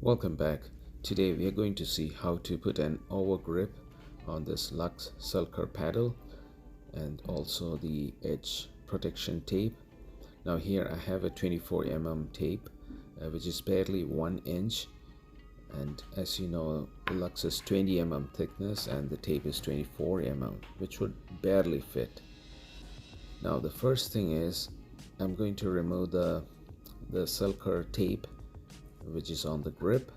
Welcome back. Today we are going to see how to put an over grip on this LUXX Selkirk paddle and also the edge protection tape. Now here I have a 24 tape which is barely 1 inch, and as you know LUXX is 20 thickness and the tape is 24 which would barely fit. Now the first thing is I'm going to remove the Selkirk tape which is on the grip.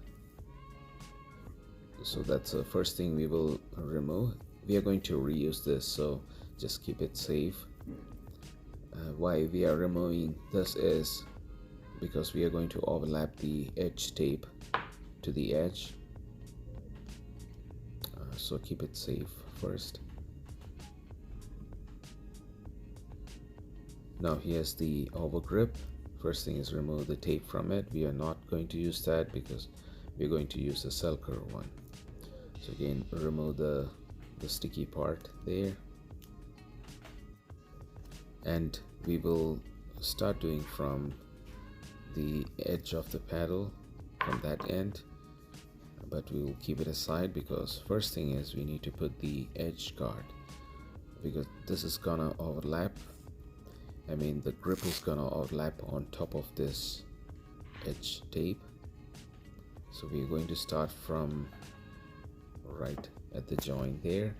So that's the first thing we will remove. We are going to reuse this, so just keep it safe. Why we are removing this is because we are going to overlap the edge tape to the edge, so keep it safe first. Now here's the over grip. First thing is remove the tape from it. We are not going to use that because we're going to use the Selkirk one. So again, remove the sticky part there, and we will start doing from the edge of the paddle, from that end, but we will keep it aside because first thing is we need to put the edge guard, because this is gonna overlap. I mean the grip is gonna overlap on top of this edge tape. So we're going to start from right at the joint there,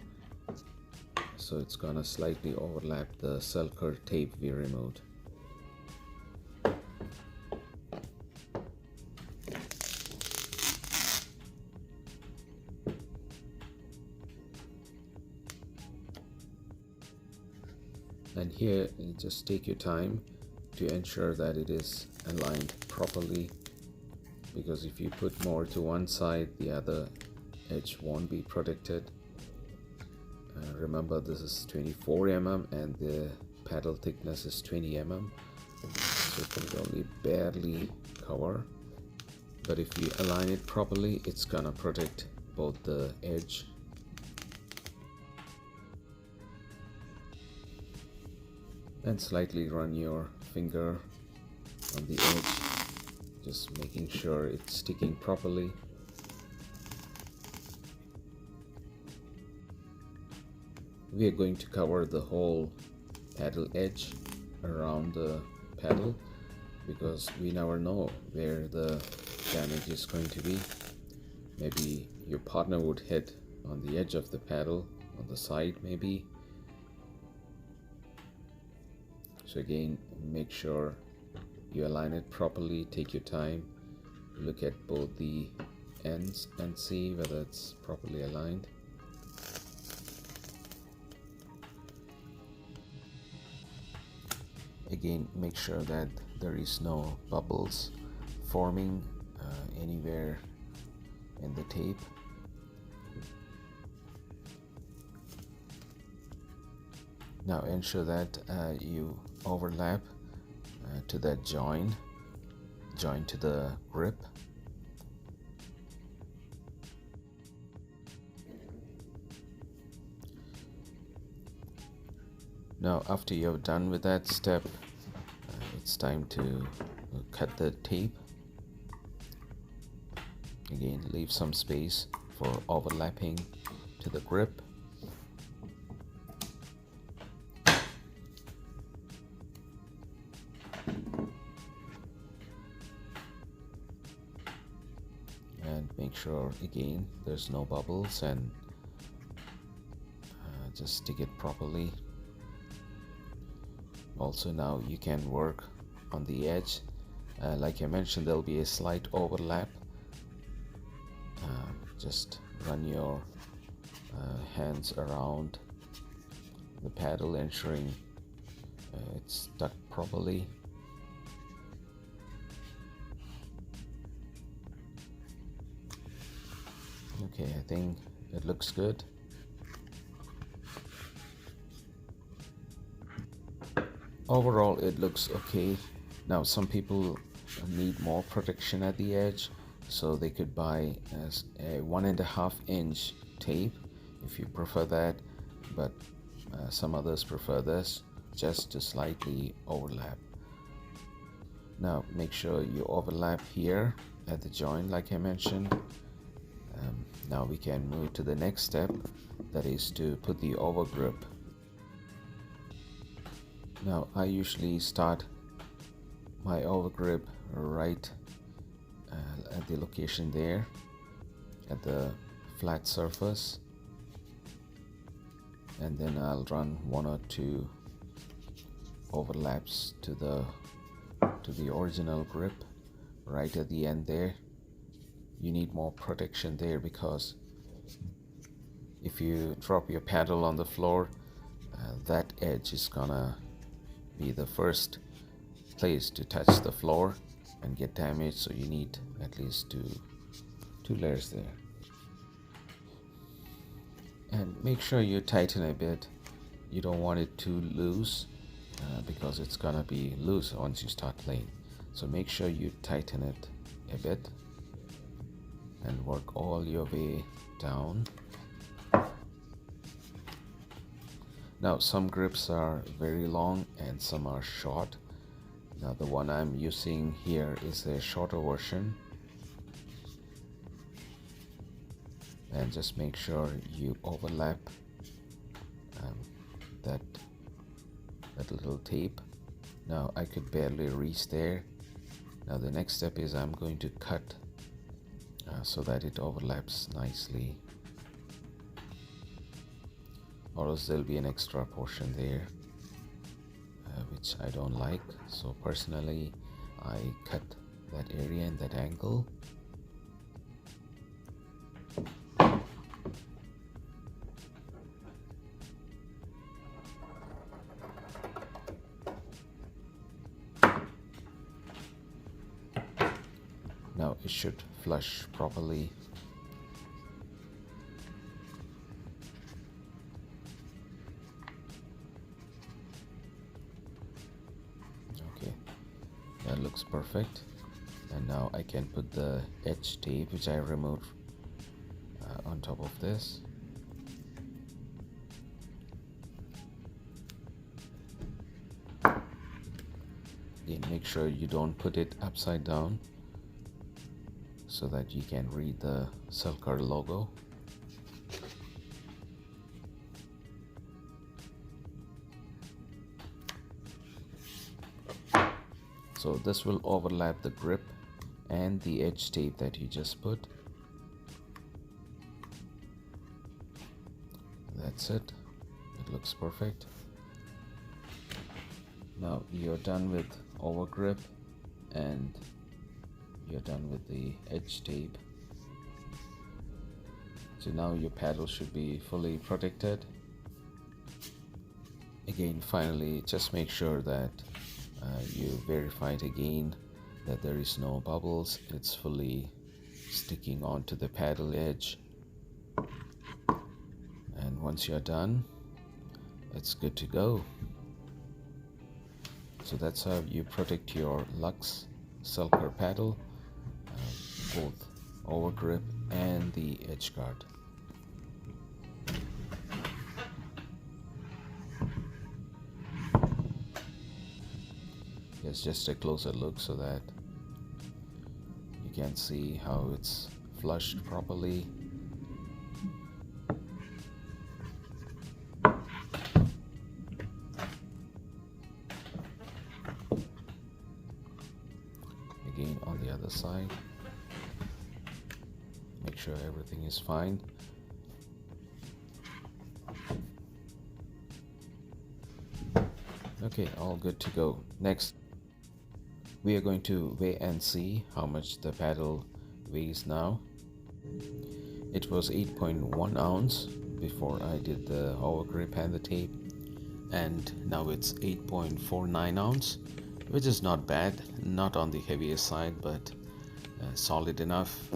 so it's gonna slightly overlap the Selkirk tape we removed. And here just take your time to ensure that it is aligned properly, because if you put more to one side, the other edge won't be protected. Remember this is 24 and the paddle thickness is 20 so it will only barely cover, but if you align it properly it's gonna protect both the edge. And slightly run your finger on the edge, just making sure it's sticking properly. We are going to cover the whole paddle edge around the paddle because we never know where the damage is going to be. Maybe your partner would hit on the edge of the paddle, on the side maybe. So again, make sure you align it properly, take your time, look at both the ends and see whether it's properly aligned. Again, make sure that there is no bubbles forming anywhere in the tape. Now ensure that you overlap to that joint to the grip. Now after you have done with that step, it's time to cut the tape. Again, leave some space for overlapping to the grip. And make sure again there's no bubbles, and just stick it properly. Also now you can work on the edge. Like I mentioned, there'll be a slight overlap. Just run your hands around the paddle, ensuring it's stuck properly. Okay, I think it looks good. Overall it looks okay. Now some people need more protection at the edge, so they could buy as a 1.5 inch tape if you prefer that, but some others prefer this, just to slightly overlap. Now make sure you overlap here at the joint like I mentioned. Now we can move to the next step, that is to put the overgrip. Now I usually start my overgrip right at the location there at the flat surface, and then I'll run 1 or 2 overlaps to the original grip right at the end there. You need more protection there, because if you drop your paddle on the floor, that edge is gonna be the first place to touch the floor and get damaged, so you need at least two layers there. And make sure you tighten a bit. You don't want it too loose, because it's gonna be loose once you start playing. So make sure you tighten it a bit and work all your way down. Now some grips are very long and some are short. Now the one I'm using here is a shorter version. And just make sure you overlap that little tape. Now I could barely reach there. Now the next step is I'm going to cut so that it overlaps nicely, or else there'll be an extra portion there which I don't like. So personally I cut that area and that angle. Now it should flush properly. Okay, that looks perfect. And now I can put the edge tape which I removed on top of this. Again, make sure you don't put it upside down, so that you can read the Selkirk logo. So this will overlap the grip and the edge tape that you just put. That's it. It looks perfect. Now you're done with overgrip and you're done with the edge tape. So now your paddle should be fully protected. Again, finally, just make sure that you verify it again that there is no bubbles. It's fully sticking onto the paddle edge. And once you're done, it's good to go. So that's how you protect your LUXX Selkirk paddle, both overgrip and the edge guard. Here's just a closer look so that you can see how it's flushed properly. Again on the other side, make sure everything is fine. Okay, all good to go. Next, we are going to weigh and see how much the paddle weighs now. It was 8.1 ounce before I did the overgrip and the tape, and now it's 8.49 ounce, which is not bad, not on the heavier side, but solid enough.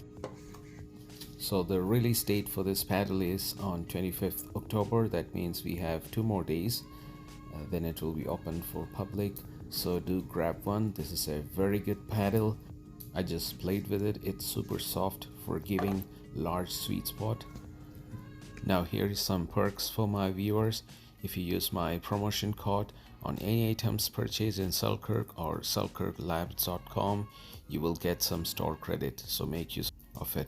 So the release date for this paddle is on 25th October. That means we have 2 more days, then it will be open for public. So do grab one. This is a very good paddle. I just played with it. It's super soft, forgiving, large sweet spot. Now here is some perks for my viewers. If you use my promotion code on any items purchased in Selkirk or selkirklabs.com, you will get some store credit, so make use of it.